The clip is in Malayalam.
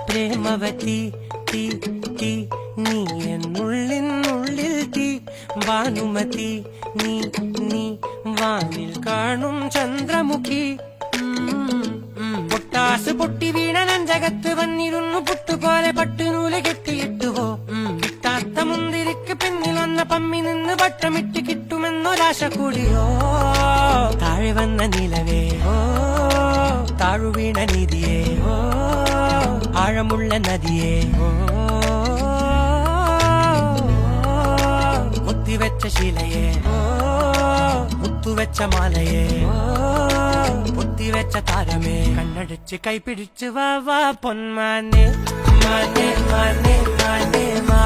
പ്രേമവതി തീ തീ നീ എന്നുള്ളിൽ തീ ഭാനുമതി നീ നീ വാനിൽ കാണും ചന്ദ്രമുഖി പൊട്ടാസ് പൊട്ടി വീണ നെഞ്ചകത്ത് വന്നിരുന്നു പുട്ടുപോലെ പട്ടുനൂല് കെട്ടിയിട്ടുവോ കിട്ടാത്ത മുന്തിരിക്ക് പിന്നിൽ വന്ന പമ്മി നിന്ന് വട്ടമിട്ട് കിട്ടുമെന്നൊരാശ കൂടിയോ താഴെ വന്ന നിലവേ ഓ താഴുവീണ നിധിയേ ഓ ആഴമുള്ള നദിയേ ഓ മുത്തിവെച്ച ശിലയേ ഓ മുത്തുവെച്ച മാലയേ ഓ പൊത്തിവെച്ച താരമേ കണ്ണടിച്ച് കൈപിടിച്ച് വാ വാ പൊന്മാനെ മാനേ മാനേ മാനേ മാ